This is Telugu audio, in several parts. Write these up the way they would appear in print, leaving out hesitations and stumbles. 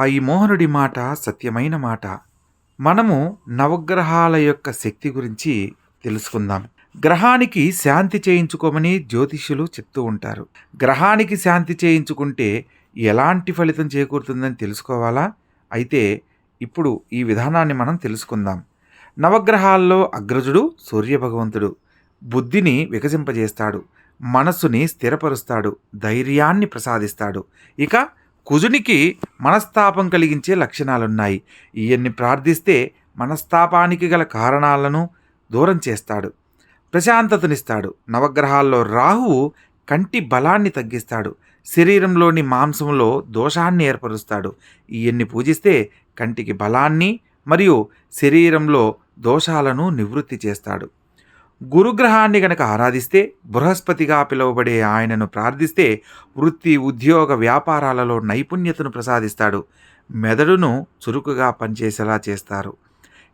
ఈ మోహనుడి మాట సత్యమైన మాట. మనము నవగ్రహాల యొక్క శక్తి గురించి తెలుసుకుందాం. గ్రహానికి శాంతి చేయించుకోమని జ్యోతిష్యులు చెప్తూ ఉంటారు. గ్రహానికి శాంతి చేయించుకుంటే ఎలాంటి ఫలితం చేకూరుతుందని తెలుసుకోవాలా? అయితే ఇప్పుడు ఈ విధానాన్ని మనం తెలుసుకుందాం. నవగ్రహాల్లో అగ్రజుడు సూర్యభగవంతుడు. బుద్ధిని వికసింపజేస్తాడు. మనస్సుని స్థిరపరుస్తాడు. ధైర్యాన్ని ప్రసాదిస్తాడు. ఇక కుజునికి మనస్తాపం కలిగించే లక్షణాలున్నాయి. ఈయన్ని ప్రార్థిస్తే మనస్తాపానికి గల కారణాలను దూరం చేస్తాడు. ప్రశాంతతనిస్తాడు. నవగ్రహాల్లో రాహువు కంటి బలాన్ని తగ్గిస్తాడు. శరీరంలోని మాంసంలో దోషాన్ని ఏర్పరుస్తాడు. ఈయన్ని పూజిస్తే కంటికి బలాన్ని మరియు శరీరంలో దోషాలను నివృత్తి చేస్తాడు. గురుగ్రహాన్ని గనక ఆరాధిస్తే, బృహస్పతిగా పిలువబడే ఆయనను ప్రార్థిస్తే వృత్తి, ఉద్యోగ, వ్యాపారాలలో నైపుణ్యతను ప్రసాదిస్తాడు. మెదడును చురుకుగా పనిచేసేలా చేస్తారు.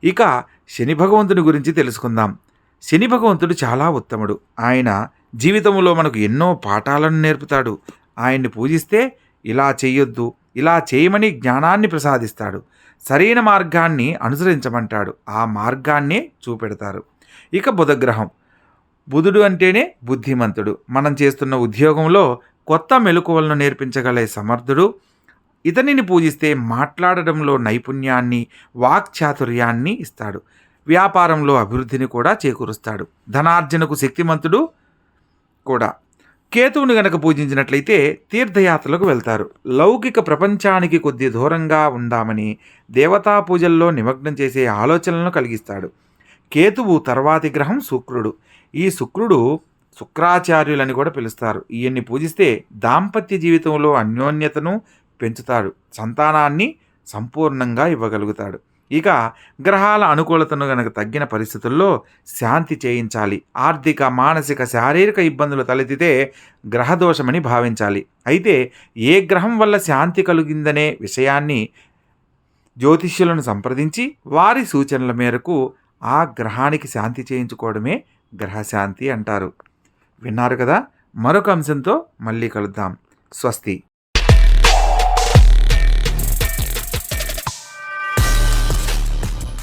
ఇక శని భగవంతుని గురించి తెలుసుకుందాం. శని భగవంతుడు చాలా ఉత్తముడు. ఆయన జీవితంలో మనకు ఎన్నో పాఠాలను నేర్పుతాడు. ఆయన్ని పూజిస్తే ఇలా చేయొద్దు, ఇలా చేయమని జ్ఞానాన్ని ప్రసాదిస్తాడు. సరైన మార్గాన్ని అనుసరించమంటాడు. ఆ మార్గాన్నే చూపెడతారు. ఇక బుధగ్రహం. బుధుడు అంటేనే బుద్ధిమంతుడు. మనం చేస్తున్న ఉద్యోగంలో కొత్త మెలకువలను నేర్పించగల సమర్థుడు. ఇతనిని పూజిస్తే మాట్లాడడంలో నైపుణ్యాన్ని, వాక్చాతుర్యాన్ని ఇస్తాడు. వ్యాపారంలో అభివృద్ధిని కూడా చేకూరుస్తాడు. ధనార్జనకు శక్తిమంతుడు కూడా. కేతువుని గనక పూజించినట్లయితే తీర్థయాత్రలకు వెళ్తారు. లౌకిక ప్రపంచానికి కొద్ది దూరంగా ఉందామని దేవతా పూజల్లో నిమగ్నం చేసే ఆలోచనలను కలిగిస్తాడు. కేతువు తర్వాతి గ్రహం శుక్రుడు. ఈ శుక్రుడు శుక్రాచార్యులని కూడా పిలుస్తారు. ఈయన్ని పూజిస్తే దాంపత్య జీవితంలో అన్యోన్యతను పెంచుతాడు. సంతానాన్ని సంపూర్ణంగా ఇవ్వగలుగుతాడు. ఇక గ్రహాల అనుకూలతను గనక తగ్గిన పరిస్థితుల్లో శాంతి చేయించాలి. ఆర్థిక, మానసిక, శారీరక ఇబ్బందులు తలెత్తితే గ్రహదోషమని భావించాలి. అయితే ఏ గ్రహం వల్ల శాంతి కలిగిందనే విషయాన్ని జ్యోతిష్యులను సంప్రదించి వారి సూచనల మేరకు ఆ గ్రహానికి శాంతి చేయించుకోవడమే గ్రహశాంతి అంటారు. విన్నారు కదా? మరొక అంశంతో మళ్ళీ కలుద్దాం. స్వస్తి.